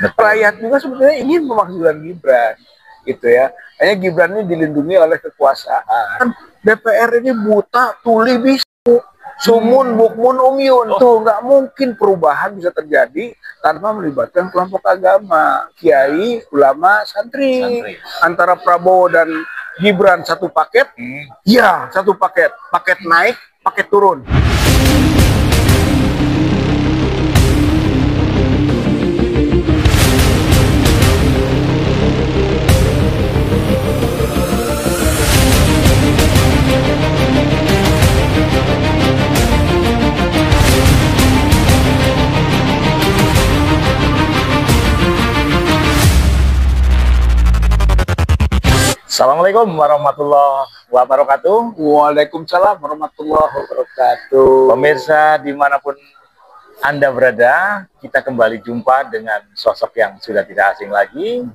Rakyat juga sebetulnya ingin memakzulkan Gibran, gitu ya. Hanya Gibran ini dilindungi oleh kekuasaan. DPR ini buta, tuli, bisu, sumun, bukmun, umyun. Tuh nggak mungkin perubahan bisa terjadi tanpa melibatkan kelompok agama, kiai, ulama, santri. Antara Prabowo dan Gibran satu paket, ya satu paket, paket naik, paket turun. Assalamualaikum warahmatullahi wabarakatuh. Waalaikumsalam warahmatullahi wabarakatuh. Pemirsa dimanapun Anda berada, kita kembali jumpa dengan sosok yang sudah tidak asing lagi,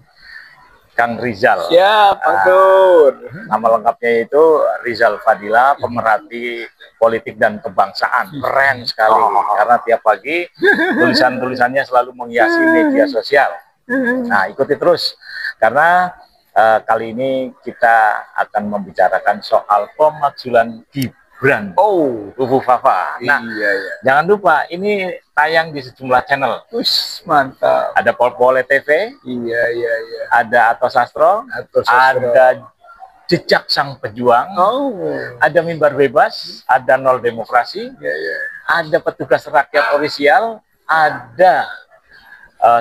Kang Rizal. Siap, Pak Dur. Nama lengkapnya itu Rizal Fadila, pemerhati politik dan kebangsaan. Keren sekali, karena tiap pagi tulisan-tulisannya selalu menghiasi media sosial. Nah, ikuti terus, karena kali ini kita akan membicarakan soal pemakzulan Gibran Fafa. Nah, jangan lupa ini tayang di sejumlah channel. Mantap. Ada Polpole TV, ada Ato Sastro, ada Jejak Sang Pejuang, ada Mimbar Bebas, ada Nol Demokrasi, ada Petugas Rakyat Ofisial, ada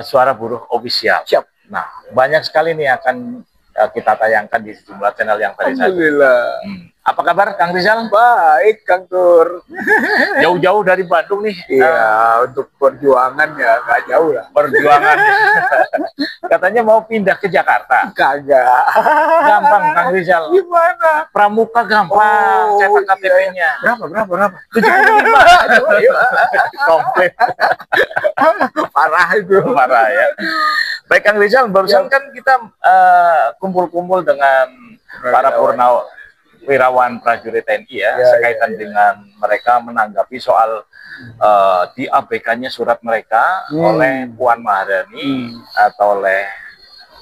Suara Buruh Ofisial. Siap. Nah, banyak sekali nih akan kita tayangkan di sejumlah channel yang tadi saya. Alhamdulillah. Apa kabar Kang Rizal? Baik, Kang Tur. Jauh-jauh dari Bandung nih. Iya, untuk perjuangan ya nggak jauh lah. Perjuangan. Katanya mau pindah ke Jakarta. Kagak. Gampang Kang Rizal. Gimana? Pramuka gampang, cetak KTP-nya. Berapa? 75. Komplit. Parah itu. Parah ya. Baik Kang Rizal, barusan kan kita kumpul-kumpul dengan para purnawirawan prajurit TNI ya, sekaitan dengan mereka menanggapi soal diabaikannya surat mereka oleh Puan Maharani atau oleh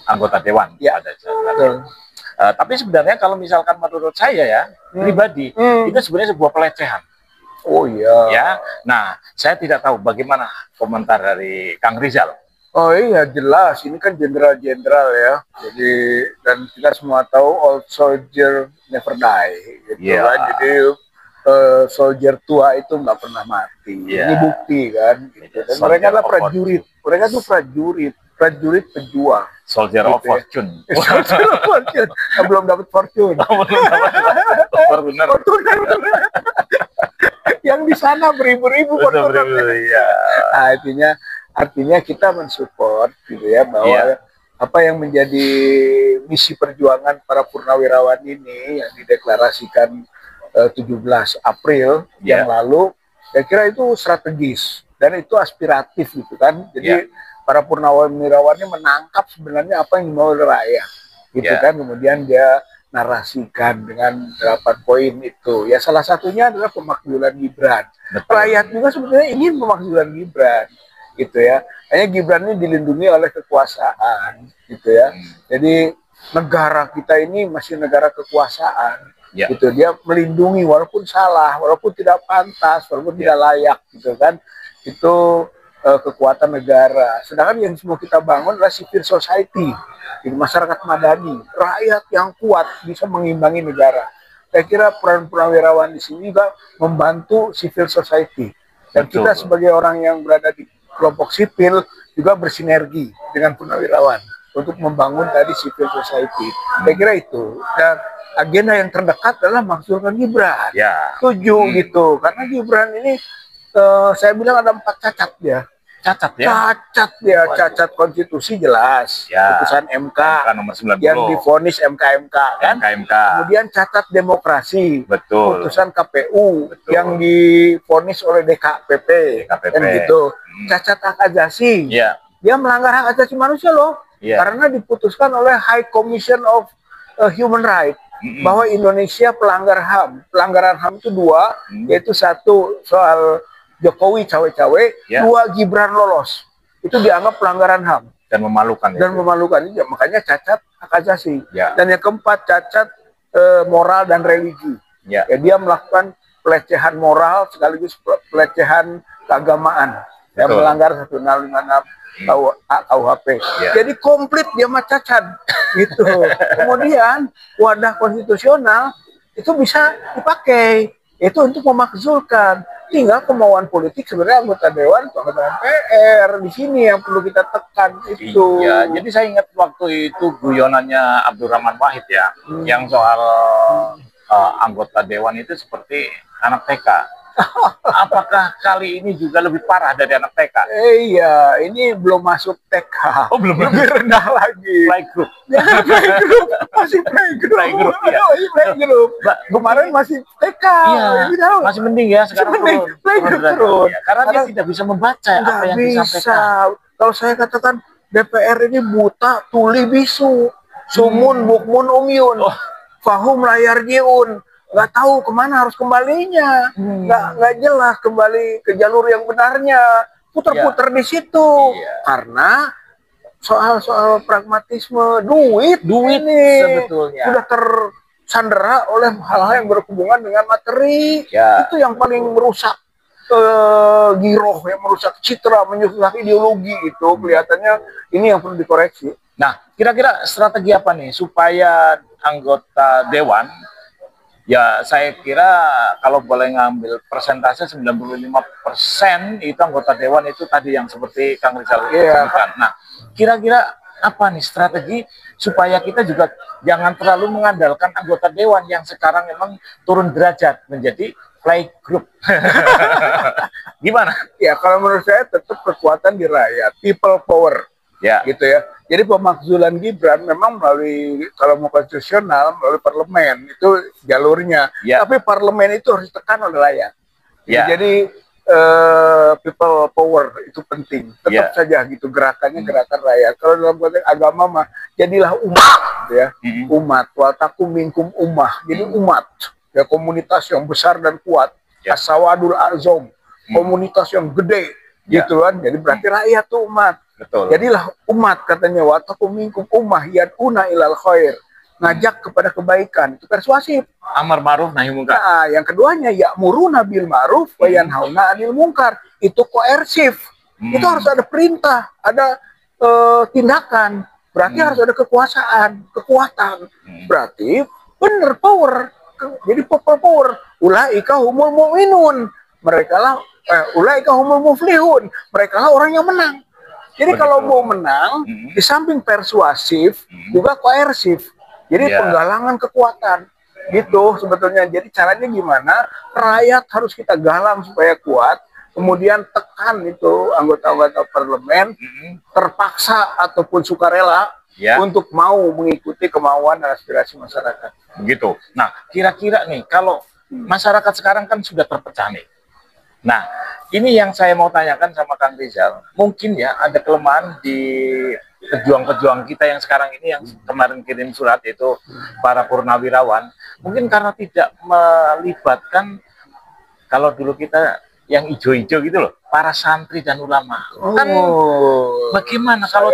anggota Dewan pada saat. Tapi sebenarnya kalau misalkan menurut saya ya pribadi itu sebenarnya sebuah pelecehan. Oh iya. Ya, nah saya tidak tahu bagaimana komentar dari Kang Rizal. Oh iya jelas, ini kan jenderal-jenderal ya. Jadi dan kita semua tahu old soldier never die, gitu kan. Jadi soldier tua itu nggak pernah mati. Ini bukti kan. Gitu. Dan mereka adalah prajurit. Mereka tuh prajurit pejuang. Soldier of Fortune. Soldier of Fortune. Belum dapat Fortune. Yang di sana beribu-ribu Fortune. Nah, artinya kita mensupport gitu ya bahwa apa yang menjadi misi perjuangan para purnawirawan ini yang dideklarasikan 17 April yang lalu, saya kira itu strategis dan itu aspiratif gitu kan. Jadi para purnawirawan ini menangkap sebenarnya apa yang dimau oleh rakyat gitu kan, kemudian dia narasikan dengan 8 poin itu. Ya salah satunya adalah pemakzulan Gibran. Rakyat juga sebetulnya ingin pemakzulan Gibran, gitu ya. Hanya Gibran ini dilindungi oleh kekuasaan, gitu ya. Jadi negara kita ini masih negara kekuasaan, gitu. Dia melindungi walaupun salah, walaupun tidak pantas, walaupun tidak layak, gitu kan. Itu kekuatan negara. Sedangkan yang semua kita bangun adalah civil society, di masyarakat madani, rakyat yang kuat bisa mengimbangi negara. Saya kira peran purnawirawan di sini juga membantu civil society. Dan kita sebagai orang yang berada di kelompok sipil juga bersinergi dengan purnawirawan untuk membangun tadi civil society. Saya kira itu. Dan agenda yang terdekat adalah maksudkan Gibran. Setuju gitu. Karena Gibran ini saya bilang ada 4 cacat ya. Cacat konstitusi jelas. Putusan MK nomor 90 yang divonis MK kan. Kemudian cacat demokrasi. Putusan KPU yang divonis oleh DKPP. Kan gitu. Cacat hak asasi. Dia melanggar hak asasi manusia loh. Karena diputuskan oleh High Commission of Human Rights bahwa Indonesia pelanggar HAM. Pelanggaran HAM itu 2, yaitu 1 soal Jokowi cawe-cawe, 2 Gibran lolos. Itu dianggap pelanggaran HAM. dan memalukan. Dan memalukan, ya, makanya cacat hak asasi. Ya. Dan yang keempat, cacat moral dan religi. Ya. Ya, dia melakukan pelecehan moral sekaligus pelecehan keagamaan. Yang melanggar 156 KUHP. Ya. Jadi komplit dia mah cacat gitu. Kemudian wadah konstitusional itu bisa dipakai itu untuk memakzulkan. Tinggal kemauan politik sebenarnya anggota dewan, anggota MPR di sini yang perlu kita tekan itu. Iya, jadi saya ingat waktu itu guyonannya Abdurrahman Wahid ya, yang soal anggota dewan itu seperti anak TK. Apakah kali ini juga lebih parah dari anak TK? Iya, ini belum masuk TK. Oh, belum. Lebih rendah lagi. Playgroup. Ya, playgroup. Masih playgroup. Playgroup, iya. Playgroup. Kemarin masih TK. Iya, masih mending ya sekarang turun. Playgroup turun. Ya, karena dia tidak bisa membaca apa yang disampaikan. Kalau saya katakan DPR ini buta, tuli bisu, sumun, bukmun, umyun, fahum layar jiun. Nggak tahu kemana harus kembalinya, nggak jelas kembali ke jalur yang benarnya, putar-putar di situ, karena soal pragmatisme, duit ini sebetulnya sudah tersandera oleh hal-hal yang berhubungan dengan materi, itu yang paling merusak giroh, yang merusak citra, menyusak ideologi itu kelihatannya ini yang perlu dikoreksi. Nah, kira-kira strategi apa nih supaya anggota dewan, ya saya kira kalau boleh ngambil persentase 95% itu anggota dewan itu tadi yang seperti Kang Rizal sebutkan. Nah, kira-kira apa nih strategi supaya kita juga jangan terlalu mengandalkan anggota dewan yang sekarang memang turun derajat menjadi playgroup. Gimana? Ya, kalau menurut saya tetap kekuatan di rakyat, people power. Ya, gitu ya. Jadi pemakzulan Gibran memang melalui, kalau mau konstitusional, melalui parlemen itu jalurnya. Tapi parlemen itu harus ditekan oleh rakyat. Jadi people power itu penting. Tetap saja gitu gerakannya gerakan rakyat. Kalau dalam konteks agama mah jadilah umat, gitu ya. Umat. Wa takum minkum ummah. Jadi umat. Ya, komunitas yang besar dan kuat. As-sawadul azam. Komunitas yang gede. Gitu kan. Jadi berarti rakyat tuh umat. Betul. Jadilah umat katanya wa takum minkum ummah yad'una ilal khair. Ngajak kepada kebaikan. Itu persuasif. Amar ma'ruf nahi munkar. Nah, yang keduanya ya'muruna bil ma'ruf wa yanhauna 'anil munkar. Itu koersif. Itu harus ada perintah, ada tindakan. Berarti harus ada kekuasaan, kekuatan. Berarti benar power. Jadi power. Ulaika humul mu'minun. Mereka lah ulaika humul muflihun. Mereka lah orang yang menang. Jadi kalau mau menang, di samping persuasif, juga koersif. Jadi penggalangan kekuatan. Gitu sebetulnya. Jadi caranya gimana? Rakyat harus kita galang supaya kuat. Kemudian tekan itu anggota-anggota parlemen, terpaksa ataupun sukarela, untuk mau mengikuti kemauan dan aspirasi masyarakat. Begitu. Nah, kira-kira nih, kalau masyarakat sekarang kan sudah terpecah nih. Nah, ini yang saya mau tanyakan sama Kang Rizal. Mungkin ya ada kelemahan di pejuang-pejuang kita yang sekarang ini yang kemarin kirim surat itu para purnawirawan. Mungkin karena tidak melibatkan, kalau dulu kita yang ijo-ijo gitu loh, para santri dan ulama. Kan bagaimana kalau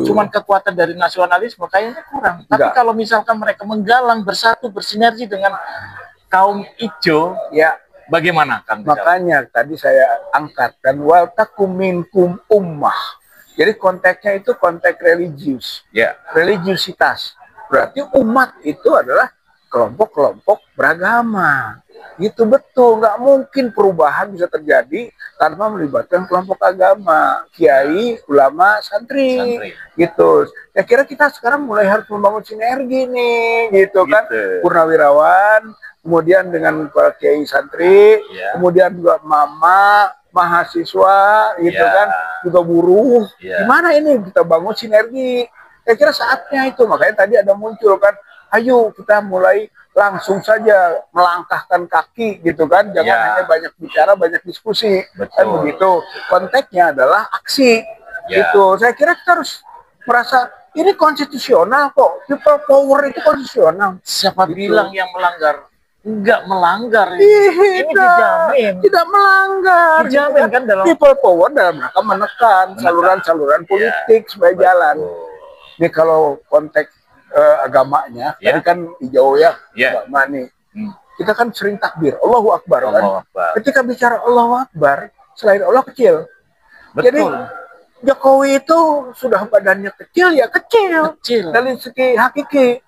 cuman kekuatan dari nasionalisme kayaknya kurang. Tapi kalau misalkan mereka menggalang bersatu bersinergi dengan kaum ijo, ya bagaimana Kang Rizal? Makanya tadi saya angkat dan wal takum minkum ummah. Jadi konteksnya itu konteks religius. Religiusitas. Berarti umat itu adalah kelompok-kelompok beragama. Itu betul, nggak mungkin perubahan bisa terjadi tanpa melibatkan kelompok agama, kiai, ulama, santri. Gitu. Saya kira kita sekarang mulai harus membangun sinergi nih, gitu kan? Purnawirawan, kemudian dengan para kiai santri, kemudian juga mama, mahasiswa, gitu kan, juga buruh. Gimana ini kita bangun sinergi? Saya kira saatnya itu, makanya tadi ada muncul kan, ayo kita mulai langsung saja melangkahkan kaki, gitu kan, jangan hanya banyak bicara, banyak diskusi. Kan begitu. Konteksnya adalah aksi, gitu. Saya kira kita harus merasa ini konstitusional kok, people power itu konstitusional. Siapa bilang yang melanggar nggak melanggar. Ini dijamin. Tidak melanggar. Dijamin kan dalam people power dalam rangka menekan saluran-saluran politik supaya jalan. Ini kalau konteks agamanya, tadi kan hijau ya, agama nih. Kita kan sering takbir, Allahu Akbar kan. Ketika bicara Allahu Akbar, selain Allah kecil. Betul. Jadi Jokowi itu sudah badannya kecil ya kecil. Dari segi hakiki.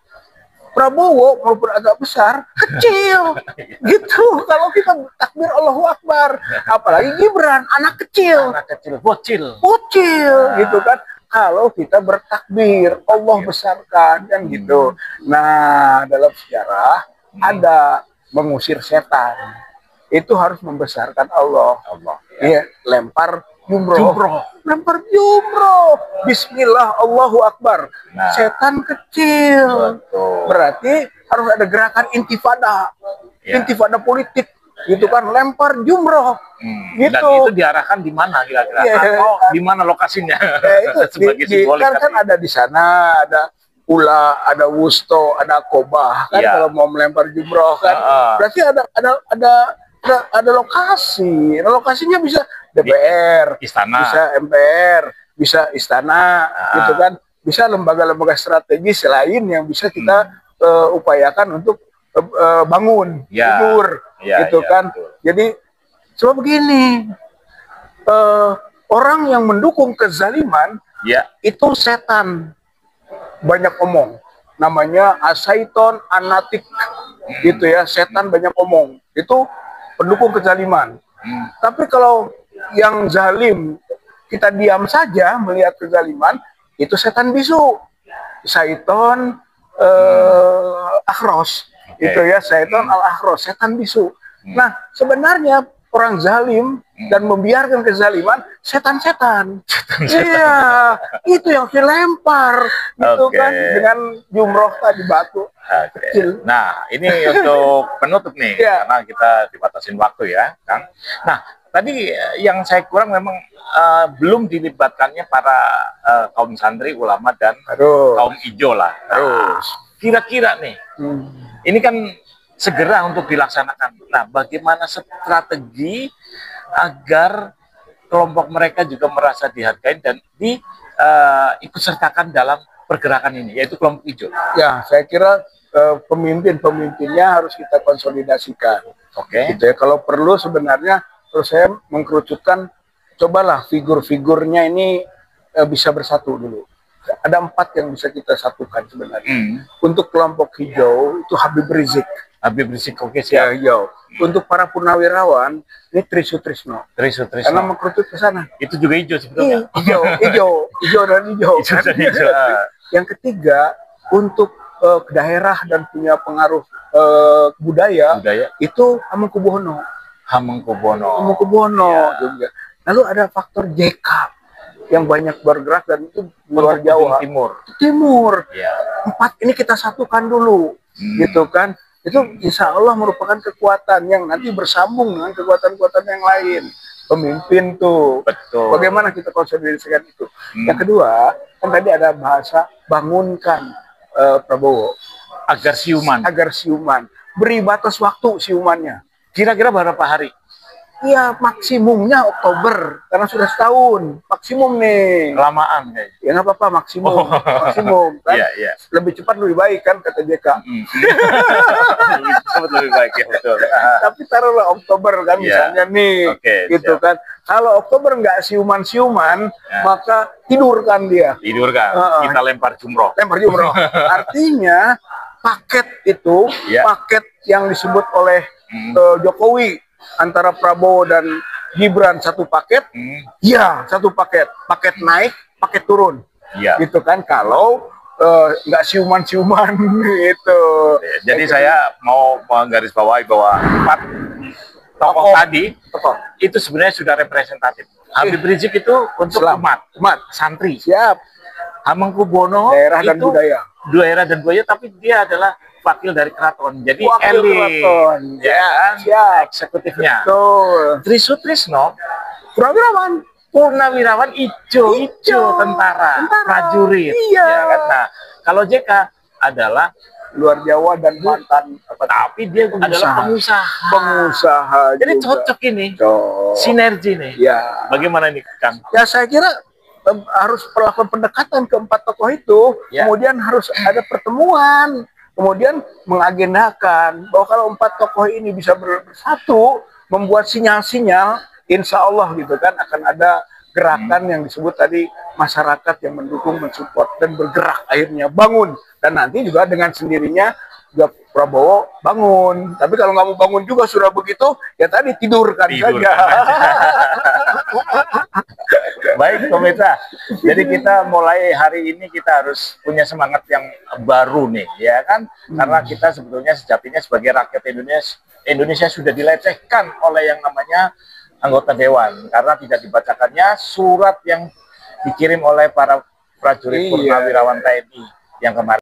Prabowo maupun agak besar kecil gitu. Kalau kita takbir Allahu Akbar, apalagi Gibran anak kecil bocil gitu kan. Kalau kita bertakbir Allah besarkan kan gitu. Nah, dalam sejarah ada mengusir setan itu harus membesarkan Allah. Iya, lempar jumroh. Lempar jumroh. Bismillah, Allahu Akbar. Nah, setan kecil. Betul. Berarti harus ada gerakan intifada. Intifada politik. Gitu kan, lempar jumroh. Gitu. Dan itu diarahkan di mana kira-kira? Atau di mana lokasinya? Itu sebagai simbolik. Kan ada di sana, ada Ula, ada Wusto, ada Kobah kan kalau mau melempar jumroh kan. Berarti ada lokasi. Lokasinya bisa DPR, istana, bisa MPR, bisa istana, gitu kan, bisa lembaga-lembaga strategis lain yang bisa kita upayakan untuk bangun, tidur, gitu kan. Betul. Jadi coba begini, orang yang mendukung kezaliman itu setan, banyak omong, namanya asaiton anatik, gitu ya, setan banyak omong, itu pendukung kezaliman. Tapi kalau yang zalim kita diam saja melihat kezaliman, itu setan bisu, syaiton akhros, itu ya, syaiton al-akhros, setan bisu. Nah, sebenarnya orang zalim dan membiarkan kezaliman setan-setan. Iya, itu yang dilempar gitu kan, dengan jumroh tadi batu. Kecil. Nah, ini untuk penutup nih, karena kita dibatasin waktu ya, Kang. Nah, tadi yang saya kurang memang belum dilibatkannya para kaum santri, ulama, dan kaum hijau lah. Kira-kira nih, ini kan segera untuk dilaksanakan. Nah, bagaimana strategi agar kelompok mereka juga merasa dihargai dan diikut sertakan dalam pergerakan ini, yaitu kelompok hijau? Ya, saya kira pemimpin-pemimpinnya harus kita konsolidasikan. Gitu ya. Kalau perlu sebenarnya, terus saya mengkerucutkan, cobalah figur-figurnya ini bisa bersatu dulu. Ada 4 yang bisa kita satukan sebenarnya. Untuk kelompok hijau itu Habib Rizik. Siap. Hijau. Untuk para purnawirawan ini Trisutrisno. Karena mengkerucut ke sana. Itu juga hijau sebetulnya. Hijau dan hijau. Yang ketiga, untuk daerah dan punya pengaruh budaya itu Hamengkubuwono. Juga. Lalu ada faktor JK yang banyak bergerak dan itu luar Jawa, Timur. 4 ini kita satukan dulu, gitu kan? Itu insya Allah merupakan kekuatan yang nanti bersambung dengan kekuatan-kekuatan yang lain. Pemimpin tuh. Betul. Bagaimana kita konsolidasikan itu? Yang kedua, kan tadi ada bahasa bangunkan Prabowo agar siuman. Beri batas waktu siumannya. Kira-kira berapa hari? Iya, maksimumnya Oktober, karena sudah setahun, maksimum nih. Lamaan kayaknya. Ya nggak apa-apa, maksimum kan. Lebih cepat lebih baik kan, kata JK. Lebih cepat lebih baik, ya betul. Tapi taruhlah Oktober kan, misalnya nih, gitu kan. Kalau Oktober nggak siuman-siuman, maka tidurkan dia. Kita lempar jumroh. Artinya paket itu, paket yang disebut oleh Jokowi, antara Prabowo dan Gibran satu paket, satu paket naik, paket turun, gitu kan. Kalau nggak siuman gitu. Jadi saya mau menggarisbawahi bahwa 4 tokoh tadi itu sebenarnya sudah representatif. Habib Rizik itu untuk umat, santri. Siap. Hamengkubuwono daerah dan budaya, tapi dia adalah wakil dari keraton, jadi elit, eksekutifnya. Trisutrisno purnawirawan hijau, tentara, prajurit. Iya. Ya kan? Nah, kalau JK adalah luar Jawa dan mantan tapi dia adalah pengusaha. Jadi juga. Cocok ini, sinergi nih. Ya. Bagaimana ini, Kang? Ya saya kira harus melakukan pendekatan ke 4 tokoh itu, kemudian harus ada pertemuan, kemudian mengagendakan bahwa kalau 4 tokoh ini bisa bersatu, membuat sinyal-sinyal, insya Allah gitu kan akan ada gerakan yang disebut tadi masyarakat yang mendukung, mensupport dan bergerak akhirnya bangun, dan nanti juga dengan sendirinya juga Prabowo bangun. Tapi kalau nggak mau bangun juga sudah begitu, ya tadi tidurkan saja. Baik pemirsa, jadi kita mulai hari ini kita harus punya semangat yang baru nih, ya kan? Karena kita sebetulnya sejatinya sebagai rakyat Indonesia sudah dilecehkan oleh yang namanya anggota dewan karena tidak dibacakannya surat yang dikirim oleh para prajurit purnawirawan TNI yang kemarin.